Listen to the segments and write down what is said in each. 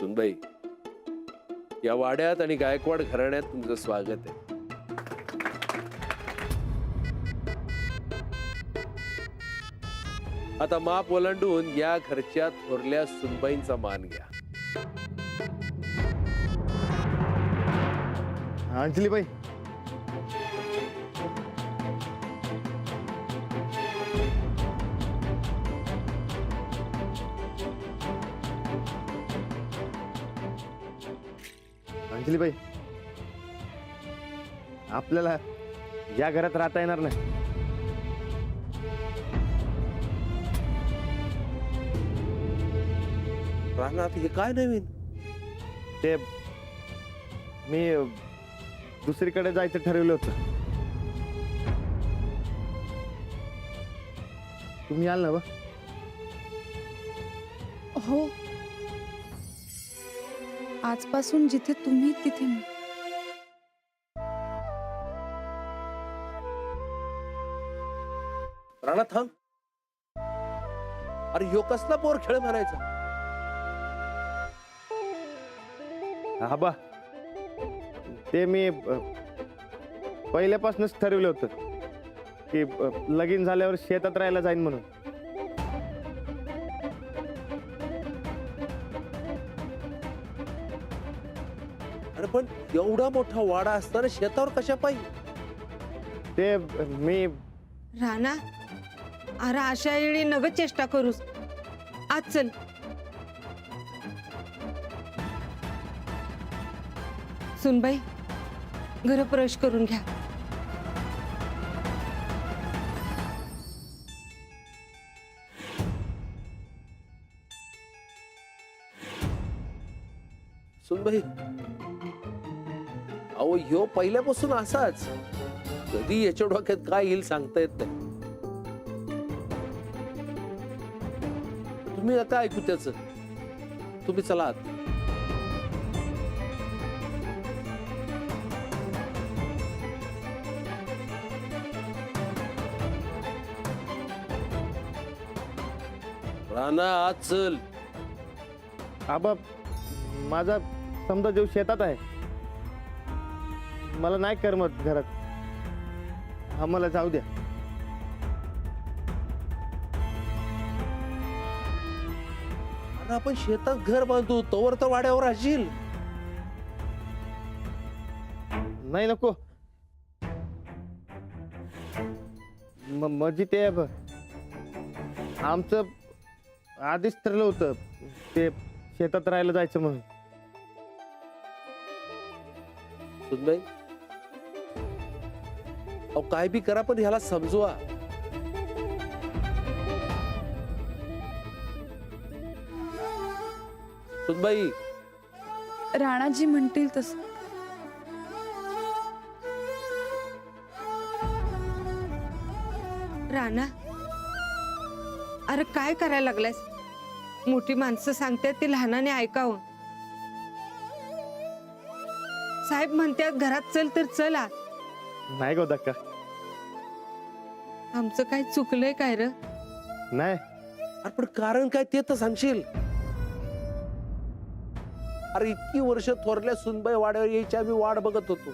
सुनबाई, या वाड्यात आणि गायकवाड घराण्यात तुमचं स्वागत आहे. आता माप ओलांडून या घरच्या थोरल्या सुनबाईंचा मान घ्या. अंजलीबाई, अंजलीबाई, आपल्याला या घरात राहता येणार नाही. रानात हे काय नवीन? ते मी दुसरीकडे जायचं ठरवलं होतं. तुम्ही याल ना बा? हो, आजपासून जिथे तुम्ही तिथे मी. राणा थांब. अरे ह्यो कसला पोर खेळ म्हणायचा? हा बा, ते मी पहिल्यापासूनच ठरवलं होतं की लगीन झाल्यावर शेतात राहायला जाईन म्हणून. अरे पण एवढा मोठा वाडा असताना शेतावर कशा पाहिजे? ते मी राणा, अरे अशा वेळी नग चेष्टा करूस. आज चल. सुनबाई, घर प्रवेश करून घ्या. सुनबाई, अहो ह्यो पहिल्यापासून असाच. कधी याच्या डोक्यात काय येईल सांगता येत नाही. तुम्ही नका ऐकू त्याच. तुम्ही चला आत. राणा आज चल. आबा, माझा समजा जीव शेतात आहे. मला नाही करमत घरात. आम्हाला जाऊ द्या. अरे आपण शेतात घर बांधू तोवर तर वाड्यावर राहशील. नाही, नको. म्हणजे ते आमचं आधीच ठरलं होतं ते शेतात राहायला जायचं म्हणून. सुनबाई, अहो काय बी करा पण ह्याला समजवा. सुनबाई, राणाजी म्हणतील तसं. राणा, अरे काय करायला लागलायस? मोठी माणसं सांगतात ती लहानाने ऐकावं. साहेब म्हणतात घरात चल तर चल आत. नाही गो धक्का. आमचं काय चुकलंय काय र? नाही. अरे पण कारण काय ते तर सांगशील. अरे इतकी वर्ष थोरल्या सुनबाई वाड्यावर यायची आम्ही वाट बघत होतो.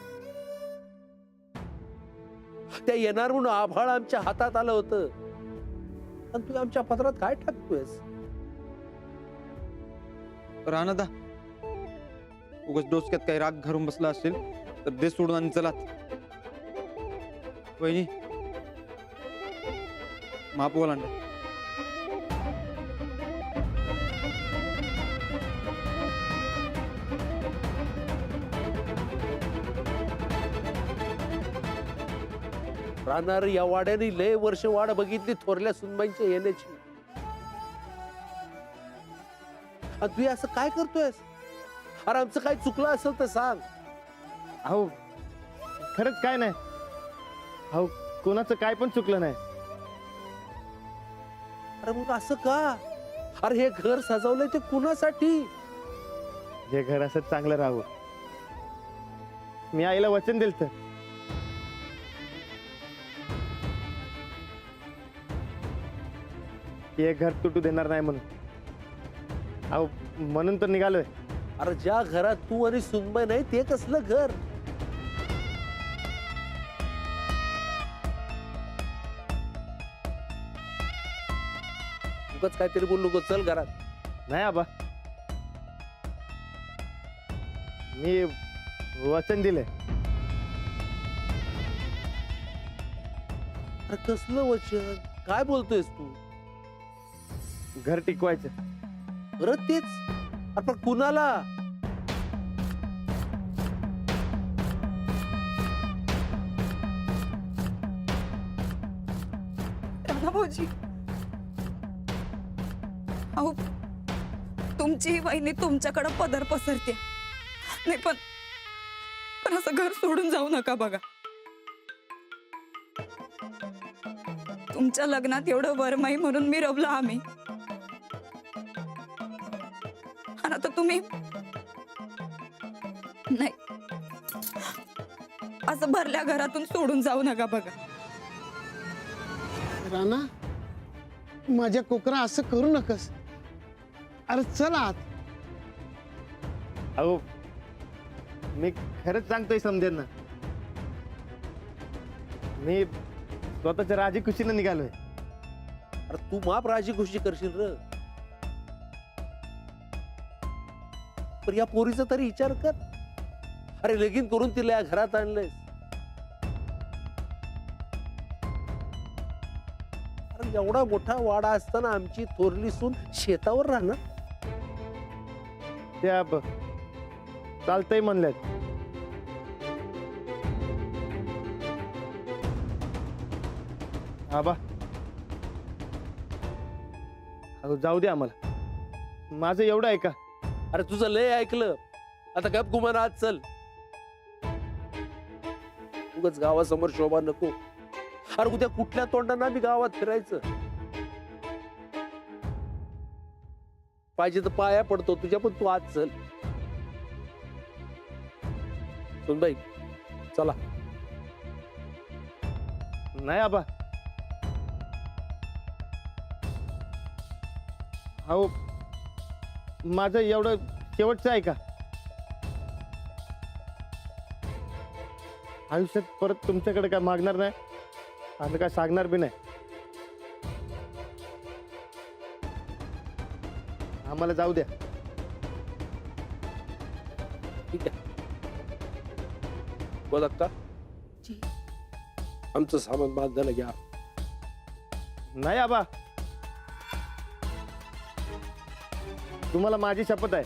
त्या येणार म्हणून आभाळ आमच्या हातात आलं होतं आणि तू आमच्या पत्रात काय टाकतोयस? राणादा, उगाच डोसक्यात काही राग घरून बसला असेल तर दे सोडून आणि चला. वहिनी, माप ओलांडा. राहणार या वाड्याने लय वर्ष वाट बघितली थोरल्या सुनबाईंच्या येण्याची. आणि तू असं काय करतोयस? अरे आमचं काय चुकलं असेल तर सांग. अहो, खरंच काय नाही. अहो, कोणाचं काय पण चुकलं नाही. अरे मग असं का? अरे हे घर सजवलंय ते कुणासाठी? हे घर असं चांगलं राहावं. मी आईला वचन दिलं तर हे घर तुटू देणार नाही म्हणून. अहो, म्हणून तर निघालोय. अरे ज्या घरात तू आणि सुनबाई नाही ते कसलं घर? उगाच काहीतरी बोलू नको, चल घरात. नाही आबा, मी वचन दिलंय. अरे कसलं वचन? काय बोलतोयस तू? घर टिकवायचं. परत तेच? अरे पण कुणाला? राणा भाऊजी, अहो तुमची ही वहिनी तुमच्याकडे पदर पसरते. नाही पण पण असं घर सोडून जाऊ नका बघा. तुमच्या लग्नात एवढं वरमाई म्हणून मी रबलो आम्ही, आणि आता तुम्ही नाही, असं भरल्या घरातून सोडून जाऊ नका बघा. राणा, माझ्या कोकरा असं करू नकस. अरे चल आत. अहो मी खरंच सांगतोय समजेल ना. मी स्वतःच्या राजी खुशीनं निघालोय. अरे तू माप राजी खुशी करशील र, पण या पोरीचा तरी विचार कर. अरे लगीन करून तिला या घरात आणलंय. अरे एवढा मोठा वाडा असताना आमची थोरली सून शेतावर राहणार? त्या चालतंय म्हणल्यात. आबा, अहो जाऊ दे आम्हाला. माझं एवढं आहे का? अरे तुझं लय ऐकलं, आता गप गुमान आज चल. उगाच गावासमोर शोभा नको. अरे उद्या कुठल्या तोंडाना मी गावात फिरायचं? पाहिजे तर पाया पडतो तुझ्या, पण तू आज चल. सुनबाई चला. नाही आबा. अहो माझं एवढं शेवटचं आहे का? आयुष्यात परत तुमच्याकडे काय मागणार नाही आणि काय सांगणार बी नाही. आम्हाला जाऊ द्या. ठीक आहे. गोदक्का, जी. आमचं सामान बांधायला घ्या. नाही आबा, तुम्हाला माझी शपथ आहे.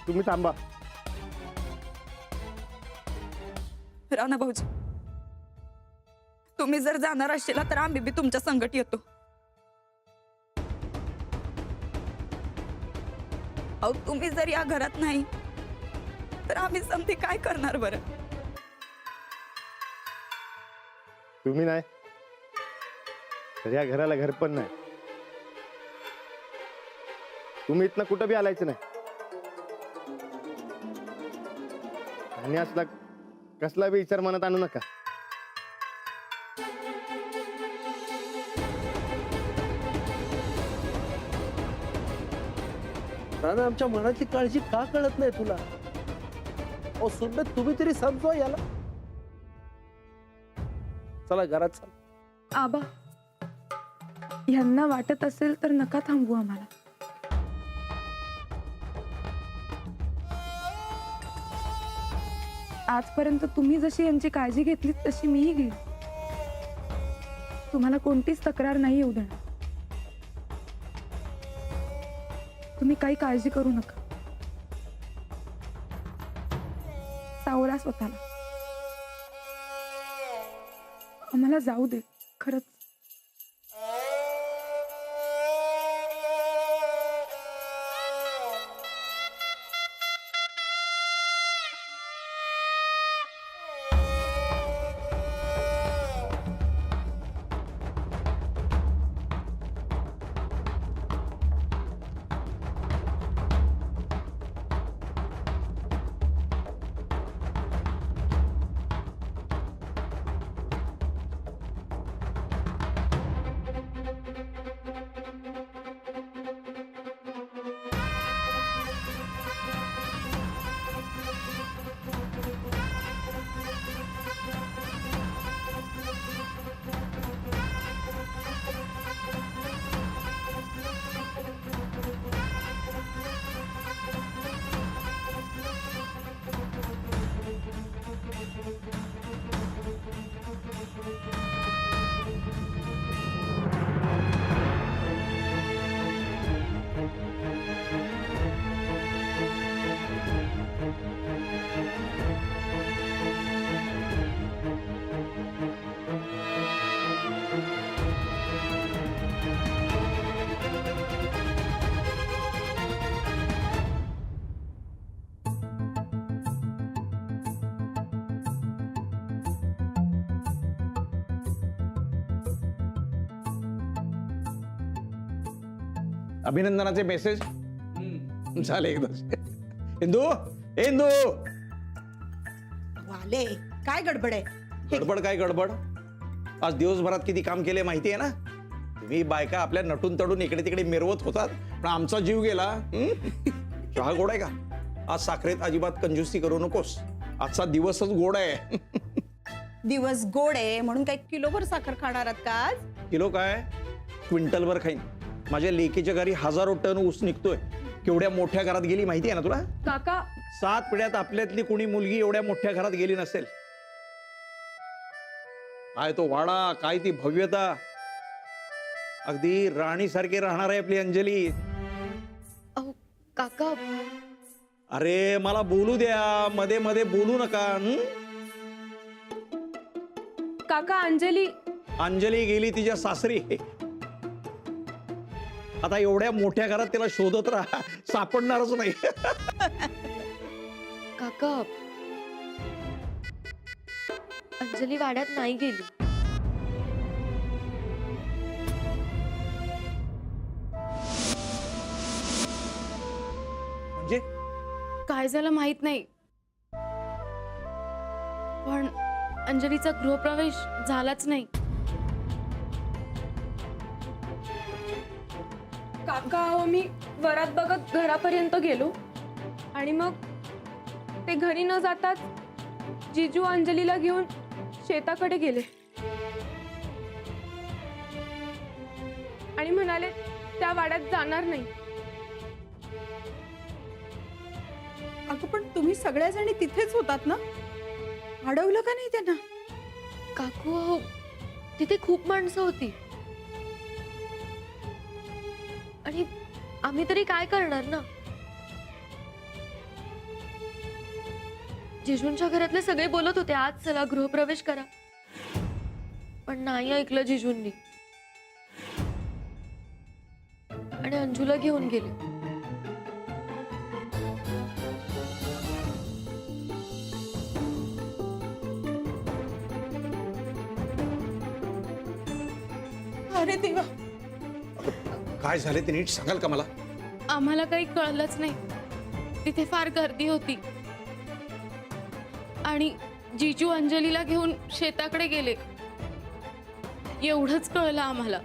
तुम्ही थांबा. राणा भाऊजी, तुम्ही जर जाणार असेल तर आम्ही बी तुमच्या संगत येतो. अहो तुम्ही जर या घरात नाही तर आम्ही समधी काय करणार बरं? तुम्ही नाही तर या घराला घर पण नाही. तुम्ही इथनं कुठं बी आलायचं नाही. आणि असला कसला बी विचार मनात आणू नका. राणा, आमच्या मनाची काळजी का कळत नाही तुला? अहो सुनबाई, तुम्ही तरी समजवा याला. चला घरात चल. आबा, यांना वाटत असेल तर नका थांबवू आम्हाला. आजपर्यंत तुम्ही जशी यांची काळजी घेतली तशी मीही घेईन. तुम्हाला कोणतीच तक्रार नाही येऊ देणार. तुम्ही काही काळजी करू नका. सावरा स्वतःला. आम्हाला जाऊ दे खरंच. अभिनंदनाचे मेसेज झाले एकदा. इंदू इंदू, वाले काय गडबड आहे? गडबड काय गडबड? आज दिवसभरात किती काम केले माहिती आहे ना? तुम्ही बायका आपल्या नटून तडून इकडे तिकडे मिरवत होतात, पण आमचा जीव गेला. चहा गोड आहे का? आज साखरेत अजिबात कंजूसी करू नकोस. आजचा दिवसच गोड आहे. दिवस गोड आहे म्हणून काही किलोभर साखर खाणार आहात का आज? किलो काय, क्विंटलभर खाईन. माझ्या लेकीच्या घरी हजारो टन ऊस निघतोय. केवढ्या मोठ्या घरात गेली माहिती आहे ना तुला? काका 7 पिढ्यात आपल्यातली कुणी मुलगी एवढ्या मोठ्या घरात गेली नसेल. काय तो वाडा, काय ती भव्यता, अगदी राणी सारखी राहणार आहे आपली अंजली. अहो काका, अरे मला बोलू द्या, मध्ये मध्ये बोलू नका. काका अंजली अंजली गेली तिच्या सासरी. आता एवढ्या मोठ्या घरात तिला शोधत राहा, सापडणारच नाही. काका, अंजली वाड्यात नाही गेली. म्हणजे काय झालं माहित नाही, पण अंजलीचा गृहप्रवेश झालाच नाही. काका अहो, मी वरात बघत घरापर्यंत गेलो आणि मग ते घरी न जाताच जीजू अंजलीला घेऊन शेताकडे गेले आणि म्हणाले त्या वाड्यात जाणार नाही. अगं पण तुम्ही सगळ्याजणी तिथेच होतात ना? अडवलं का नाही त्यांना? काकू अहो, तिथे खूप माणसं होती आणि आम्ही तरी काय करणार ना? जिजूंच्या घरातले सगळे बोलत होते आज चला गृहप्रवेश करा, पण नाही ऐकलं जिजूंनी आणि अंजूला घेऊन गेले. अरे देवा, काय झाले ते नीट सांगाल का मला? आम्हाला काही कळलंच नाही. तिथे फार गर्दी होती आणि जीजू अंजलीला घेऊन शेताकडे गेले, एवढंच कळलं आम्हाला.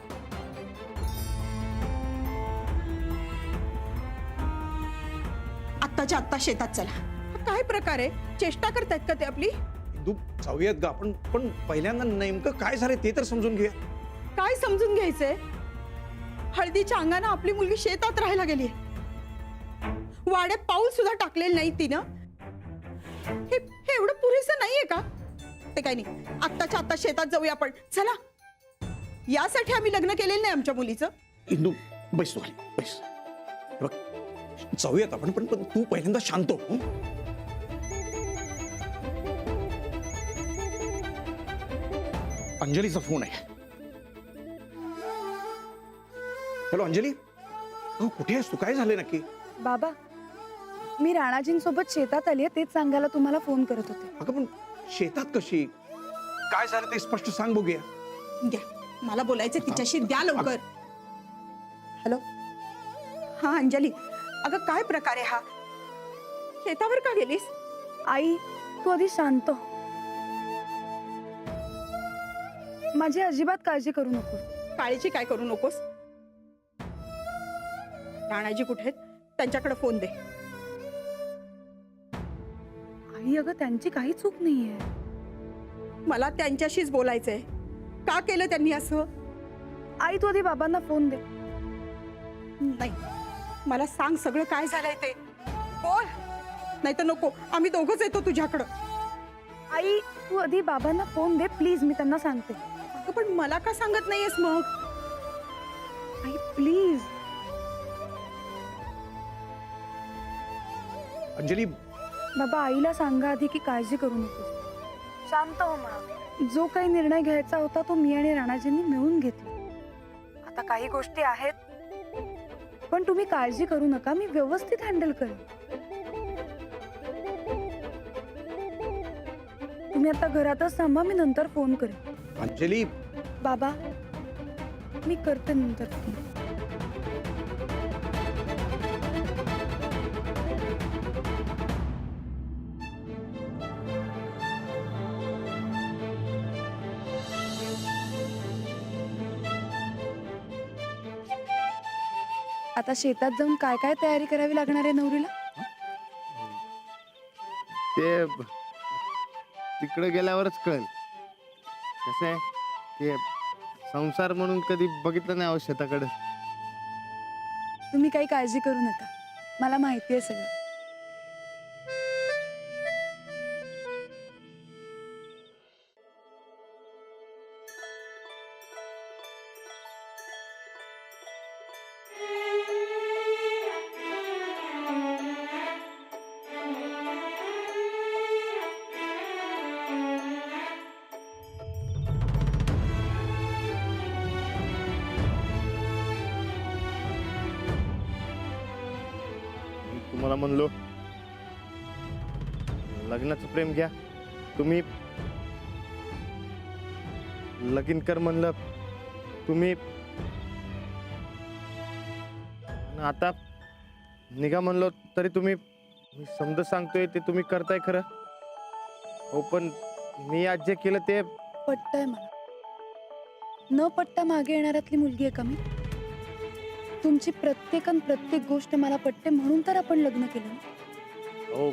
आत्ताच्या आत्ता शेतात चला. हा काय प्रकार आहे? चेष्टा करतायत का ते आपली? इंदू, जाऊयात गा. पण पहिल्यांदा नेमकं काय झालं ते तर समजून घेऊया. काय समजून घ्यायचंय? हळदीच्या अंगानं आपली मुलगी शेतात राहायला गेली. वाड्यात पाऊल सुद्धा टाकलेलं नाही तिनं. हे एवढं पुरेसं नाहीये का? ते काही नाही, आत्ताच्या आत्ता शेतात जाऊया आपण. चला, यासाठी आम्ही लग्न केलेलं नाही आमच्या मुलीचं. इंदू बैस, तू खाली बैस. बघ, जाऊयात आपण, पण तू पहिल्यांदा शांत हो. अंजलीचा फोन आहे. हॅलो अंजली, हो कुठे आहेस तू? काय झाले नक्की? बाबा, मी राणाजींसोबत शेतात आली आहे तेच सांगायला तुम्हाला फोन करत होते. अगं पण शेतात कशी? काय झालं ते स्पष्ट सांग बघूया. द्या, मला बोलायचं तिच्याशी, द्या लवकर. हॅलो, हा अंजली, अगं काय प्रकार आहे हा? शेतावर का गेलीस? आई, तू आधी शांत हो. माझी अजिबात काळजी करू नकोस. काळजी काय करू नकोस? राणाजी कुठे आहेत? त्यांच्याकडे फोन दे. आई, अगं त्यांची काही चूक नाहीये. मला त्यांच्याशीच बोलायचंय. का केलं त्यांनी असं? आई, तू आधी बाबांना फोन दे. नाही, मला सांग सगळं काय झालंय ते. बोल, नाही तर नको, आम्ही दोघंच येतो तुझ्याकडं. आई, तू आधी बाबांना फोन दे प्लीज, मी त्यांना सांगते. अगं पण मला का सांगत नाहीयेस मग? आई प्लीज. अंजली, बाबा, आईला सांगा आधी की काळजी करू नको, शांत हो म्हणा. जो काही निर्णय घ्यायचा होता तो मी आणि राणाजींनी मिळून घेतला. आता काही गोष्टी आहेत, पण तुम्ही काळजी करू नका, मी व्यवस्थित हँडल करेन. तुम्ही आता घरातच थांबा, मी नंतर फोन करेन. अंजली, बाबा, मी करते नंतर फोन. आता शेतात जाऊन काय काय तयारी करावी लागणार आहे नवरीला? ते तिकडे गेल्यावरच कळेल. कसं आहे ते संसार म्हणून कधी बघितलं नाही शेताकडे. तुम्ही काही काळजी करू नका, मला माहिती आहे सगळं. मी तुम्हाला म्हणलो लग्नाचं प्रेम घ्या, तुम्ही लगीन कर म्हणलं तुम्ही, आणि आता निघा म्हणलो तरी तुम्ही. मी समज सांगतोय ते तुम्ही करताय खरं हो, पण मी आज जे केलं ते पटतंय मला. न पटता मागे येणाऱ्यातली मुलगी आहे का मी? तुमची प्रत्येक गोष्ट मला पटते म्हणून तर आपण लग्न केलं ना. हो,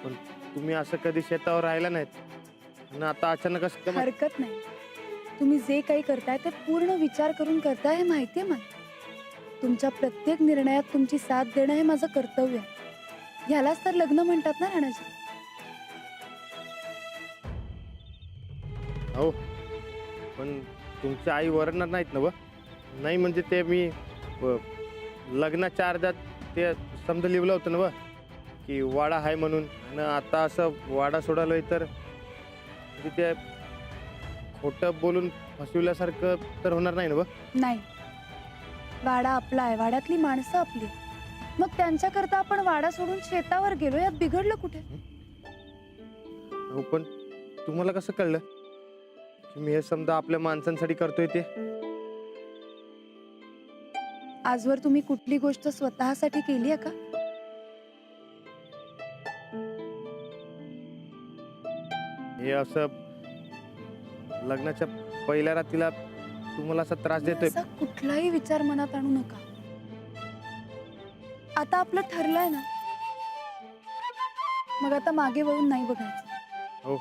पण तुम्ही असं कधी शेतावर राहिला नाहीत आणि आता अचानक असं काय? हरकत नाही, तुम्ही जे काही करताय ते पूर्ण विचार करून करताय हे माहितीये मला. तुमच्या प्रत्येक निर्णयात तुमची साथ देणं हे माझं कर्तव्य आहे. ह्यालाच तर लग्न म्हणतात ना राणाजी. हो, पण तुमची आई वरणार नाहीत ना व? नाही म्हणजे ते मी लग्नाच्या अर्ध्यात ते समजा लिहिलं होतं ना व, की वाडा आहे म्हणून, आणि आता असं वाडा सोडालोय तर म्हणजे ते खोटं बोलून फसविल्यासारखं तर होणार नाही ना व? नाही, वाडा आपला आहे, वाड्यातली माणसं आपली. मग त्यांच्याकरता आपण वाडा सोडून शेतावर गेलो, यात बिघडलं कुठे? हो, पण तुम्हाला कसं कळलं की मी हे समजा आपल्या माणसांसाठी करतोय ते? आजवर तुम्ही कुठली गोष्ट स्वतःसाठी केली आहे का? हे असं लग्नाच्या पहिल्या रात्रीला तुम्हाला असा त्रास देतोय? असा कुठलाही विचार मनात आणू नका. आता आपलं ठरलंय ना, मग आता मागे वळून नाही बघायचं. हो,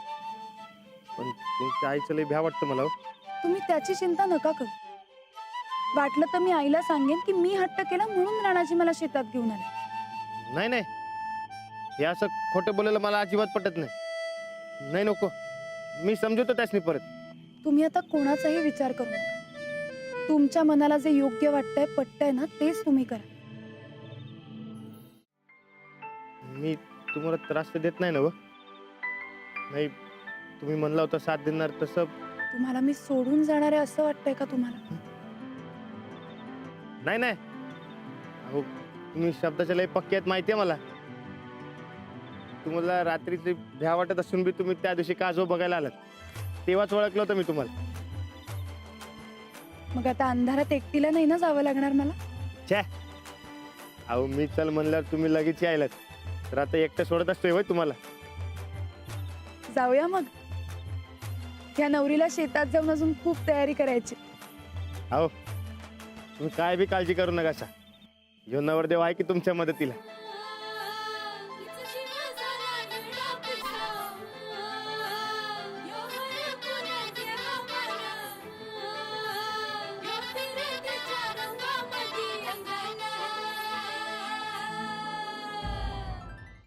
पण तुमच्या आईचं लय भ्या वाटतं मला हो. तुम्ही त्याची चिंता नका करू. वाटलं तर मी आईला सांगेन की मी हट्ट केला म्हणून राणाजी मला शेतात घेऊन आले. नाही नाही, हे असं खोटं बोलायला मला अजिबात पटत नाही. नाही नको, मी समजवतो त्यासनी परत. तुम्ही आता कोणाचाही विचार करू नका. तुमच्या मनाला जे योग्य वाटतंय पटतंय ना तेच तुम्ही करा. मी तुम्हाला त्रास तर देत नाही ना व? नाही, तुम्ही म्हणला होता साथ देणार तसं. तुम्हाला मी सोडून जाणार आहे असं वाटतंय का तुम्हाला? नाही नाही, अहो तुम्ही शब्दाच्या लय पक्के आहेत माहिती आहे मला. तुम्हाला रात्रीची भ्या वाटत असून बी तुम्ही त्या दिवशी काजो बघायला आलात, तेव्हाच ओळखलं होतं मी तुम्हाला. मग आता अंधारात एकटीला नाही ना जावं लागणार मला? छे, अहो मी चल म्हणल्यावर तुम्ही लगेच यायलात, तर आता एकटं सोडत असतोय होय तुम्हाला? जाऊया मग. या नवरीला शेतात जाऊन अजून खूप तयारी करायची. अहो तुम्ही काय बी काळजी करू नका. सा ह्यो नवरदेव आहे की तुमच्या मदतीला.